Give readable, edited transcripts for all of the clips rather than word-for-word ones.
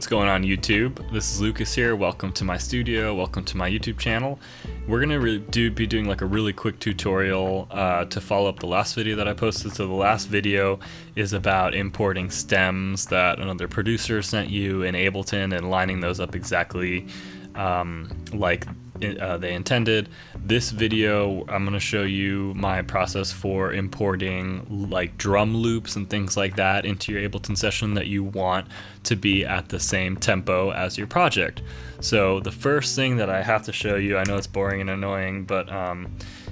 What's going on YouTube? This is Lucas here. Welcome to my studio. Welcome to my YouTube channel. We're gonna be doing like a really quick tutorial to follow up the last video that I posted. So the last video is about importing stems that another producer sent you in Ableton and lining those up exactly like they intended. This video, I'm going to show you my process for importing like drum loops and things like that into your Ableton session that you want to be at the same tempo as your project. So the first thing that I have to show you, I know it's boring and annoying, but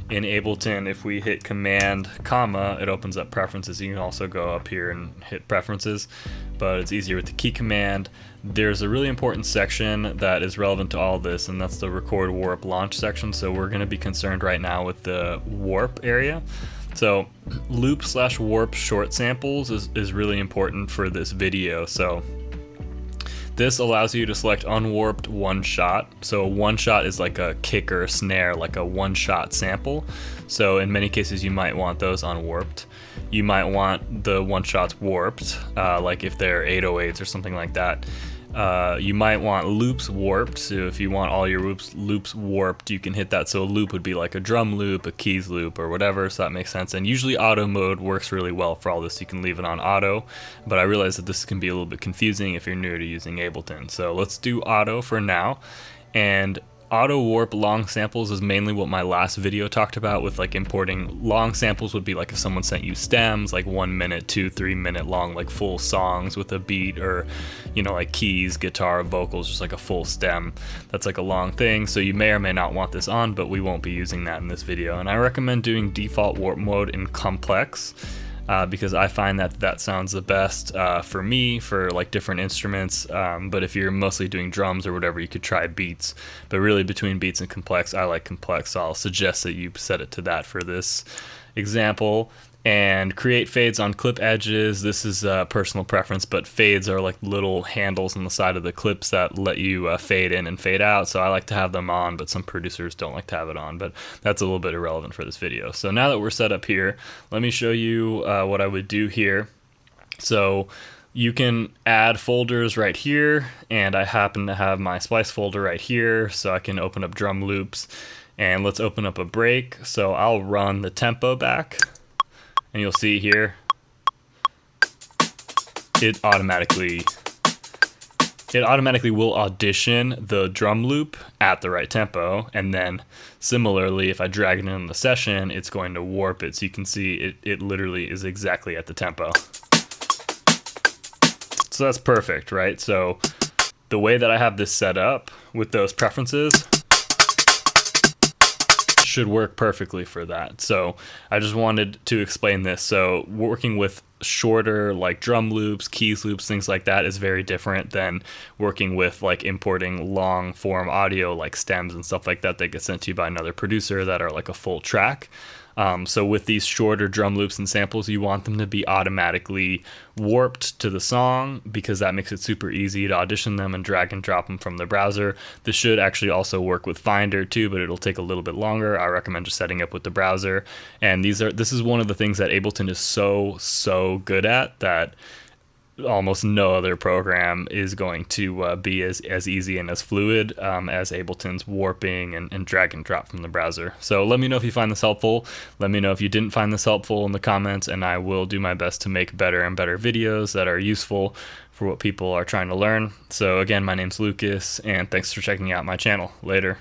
in Ableton, if we hit Command, comma, it opens up preferences. You can also go up here and hit preferences, but it's easier with the key command. There's a really important section that is relevant to all this, and that's the record warp launch section. So we're going to be concerned right now with the warp area. So loop/warp short samples is really important for this video. So this allows you to select unwarped one shot. So a one shot is like a kick or a snare, like a one shot sample. So in many cases you might want those unwarped. You might want the one shots warped, like if they're 808s or something like that. You might want loops warped, so if you want all your loops warped, you can hit that. So a loop would be like a drum loop, a keys loop, or whatever, so that makes sense. And usually auto mode works really well for all this. You can leave it on auto, but I realize that this can be a little bit confusing if you're new to using Ableton. So let's do auto for now. And auto warp long samples is mainly what my last video talked about with like importing long samples. Would be like if someone sent you stems, like 1 minute, 2-3 minute long, like full songs with a beat, or you know, like keys, guitar, vocals, just like a full stem. That's like a long thing. So you may or may not want this on, but we won't be using that in this video. And I recommend doing default warp mode in complex. Because I find that that sounds the best for me, for like different instruments, but if you're mostly doing drums or whatever, you could try beats. But really between beats and complex, I like complex, so I'll suggest that you set it to that for this example. And create fades on clip edges. This is a personal preference, but fades are like little handles on the side of the clips that let you fade in and fade out. So I like to have them on, but some producers don't like to have it on, but that's a little bit irrelevant for this video. So now that we're set up here, let me show you what I would do here. So you can add folders right here, and I happen to have my splice folder right here, so I can open up drum loops, and let's open up a break. So I'll run the tempo back. And you'll see here, it automatically will audition the drum loop at the right tempo. And then similarly, if I drag it in the session, it's going to warp it. So you can see it literally is exactly at the tempo. So that's perfect, right? So the way that I have this set up with those preferences should work perfectly for that. So I just wanted to explain this. So working with shorter like drum loops, keys loops, things like that is very different than working with like importing long form audio like stems and stuff like that get sent to you by another producer that are like a full track. So with these shorter drum loops and samples, you want them to be automatically warped to the song, because that makes it super easy to audition them and drag and drop them from the browser. This should actually also work with Finder too, but it'll take a little bit longer. I recommend just setting up with the browser. And this is one of the things that Ableton is so good at, that almost no other program is going to be as easy and as fluid as Ableton's warping and drag and drop from the browser. So let me know if you find this helpful. Let me know if you didn't find this helpful in the comments, and I will do my best to make better and better videos that are useful for what people are trying to learn. So again, my name's Lucas, and thanks for checking out my channel. Later.